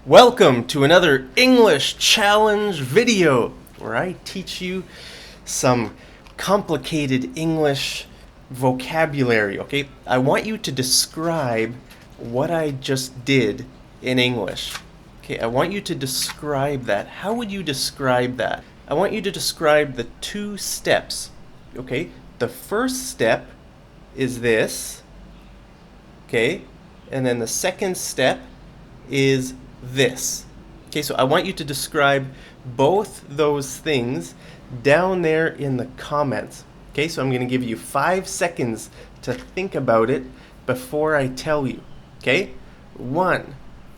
Welcome to another English challenge video where I teach you some complicated English vocabulary, okay? I want you to describe what I just did in English. Okay, I want you to describe that. How would you describe that? I want you to describe the two steps, okay? The first step is this, okay? And then the second step is this. Okay, so I want you to describe both those things down there in the comments. Okay, so I'm going to give you 5 seconds to think about it before I tell you. Okay, 1,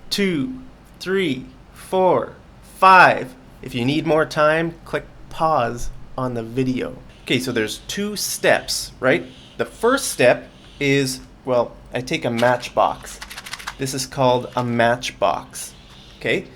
2, 3, 4, 5. If you need more time, click pause on the video. Okay, so there's 2 steps, right? The first step is, well, I take a matchbox. This is called a matchbox. Okay,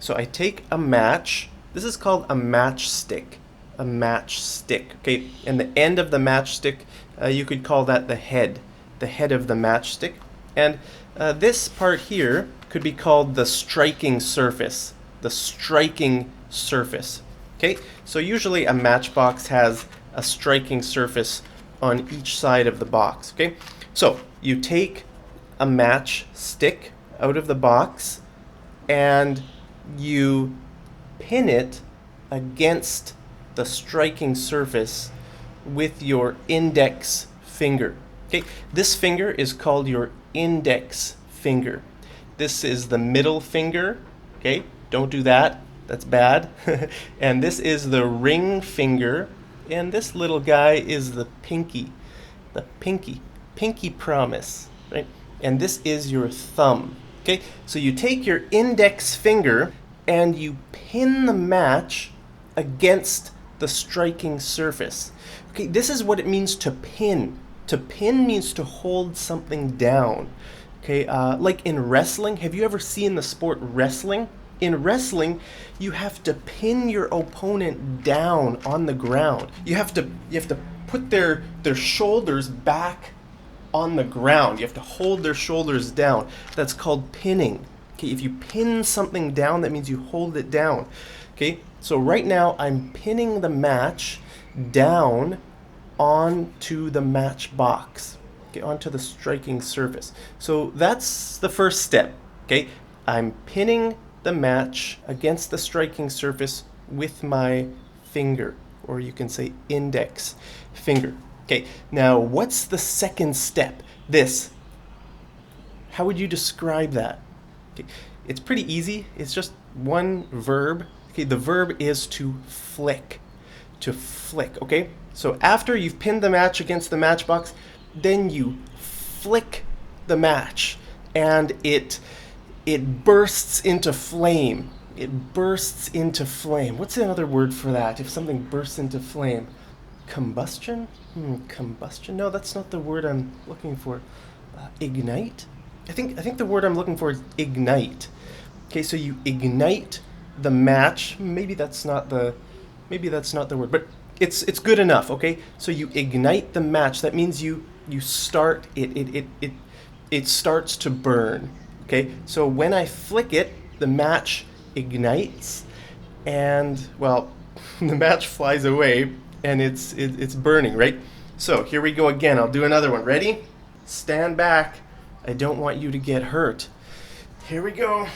so I take a match. This is called a matchstick. A matchstick. Okay, and the end of the matchstick, you could call that the head of the matchstick. And this part here could be called the striking surface. The striking surface. Okay, so usually a matchbox has a striking surface on each side of the box. Okay, so you take a matchstick out of the box and you pin it against the striking surface with your index finger. Okay, this finger is called your index finger. This is the middle finger. Okay, don't do that. That's bad. And this is the ring finger, and this little guy is the pinky. The pinky promise, right? And this is your thumb. Okay, so you take your index finger and you pin the match against the striking surface. Okay, this is what it means to pin. To pin means to hold something down. Okay, like in wrestling. Have you ever seen the sport wrestling? In wrestling, you have to pin your opponent down on the ground. You have to put their shoulders back on the ground. You have to hold their shoulders down. That's called pinning. Okay, if you pin something down, that means you hold it down. Okay, so right now I'm pinning the match down onto the matchbox. Okay, onto the striking surface. So that's the first step. Okay, I'm pinning the match against the striking surface with my finger, or you can say index finger. Okay, now what's the second step? This. How would you describe that? Okay, it's pretty easy. It's just one verb. Okay, the verb is to flick. To flick, okay? So after you've pinned the match against the matchbox, then you flick the match and it bursts into flame. It bursts into flame. What's another word for that? If something bursts into flame? Combustion? Combustion? No, that's not the word I'm looking for. Ignite? I think the word I'm looking for is ignite. Okay, so you ignite the match. Maybe that's not the word, but it's good enough. Okay, so you ignite the match. That means you start it starts to burn. Okay, so when I flick it, the match ignites, and well, the match flies away. And it's burning, right? So here we go again. I'll do another one. Ready? Stand back. I don't want you to get hurt. Here we go.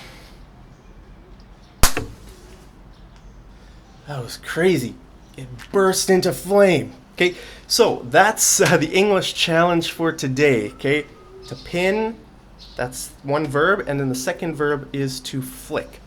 That was crazy. It burst into flame. Okay, so that's the English challenge for today. Okay, to pin, that's one verb, and then the second verb is to flick.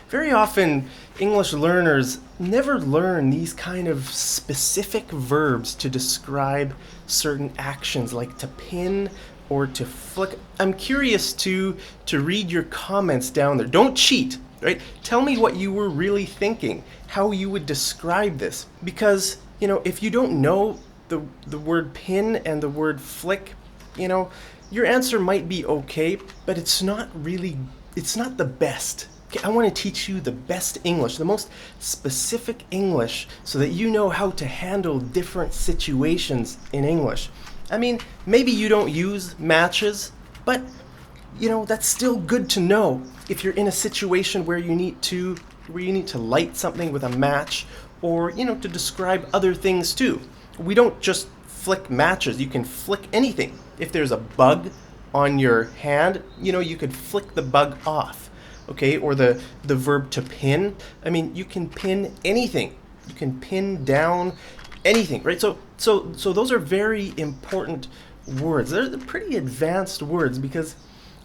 Very often, English learners never learn these kind of specific verbs to describe certain actions, like to pin or to flick. I'm curious to read your comments down there. Don't cheat, right? Tell me what you were really thinking, how you would describe this. Because, you know, if you don't know the word pin and the word flick, you know, your answer might be okay, but it's not the best. Okay, I want to teach you the best English, the most specific English, so that you know how to handle different situations in English. I mean, maybe you don't use matches, but that's still good to know if you're in a situation where you need to light something with a match, or to describe other things too. We don't just flick matches. You can flick anything. If there's a bug on your hand, you could flick the bug off. Okay, or the verb to pin. I mean, you can pin anything. You can pin down anything, right? So those are very important words. They're pretty advanced words, because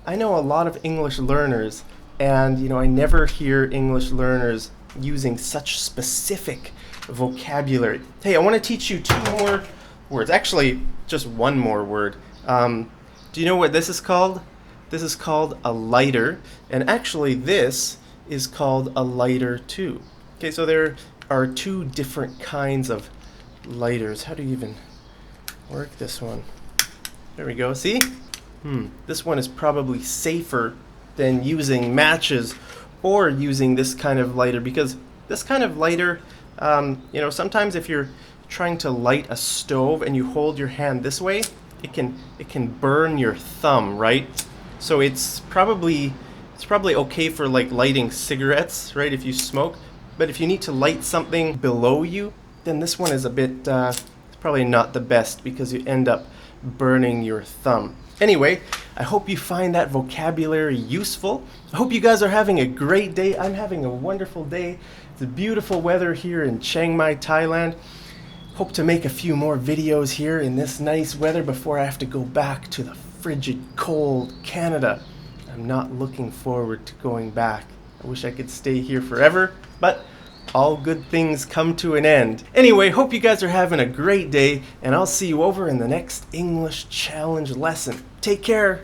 I know a lot of English learners, and I never hear English learners using such specific vocabulary. Hey, I want to teach you 2 more words. Actually, just 1 more word. Do you know what this is called? This is called a lighter, and actually this is called a lighter too. Okay, so there are 2 different kinds of lighters. How do you even work this one? There we go, see? This one is probably safer than using matches or using this kind of lighter, because this kind of lighter, sometimes if you're trying to light a stove and you hold your hand this way, it can burn your thumb, right? So it's probably okay for like lighting cigarettes, right, if you smoke. But if you need to light something below you, then this one is a bit, it's probably not the best, because you end up burning your thumb. Anyway, I hope you find that vocabulary useful. I hope you guys are having a great day. I'm having a wonderful day. It's beautiful weather here in Chiang Mai, Thailand. Hope to make a few more videos here in this nice weather before I have to go back to the frigid, cold Canada. I'm not looking forward to going back. I wish I could stay here forever, but all good things come to an end. Anyway, hope you guys are having a great day, and I'll see you over in the next English challenge lesson. Take care.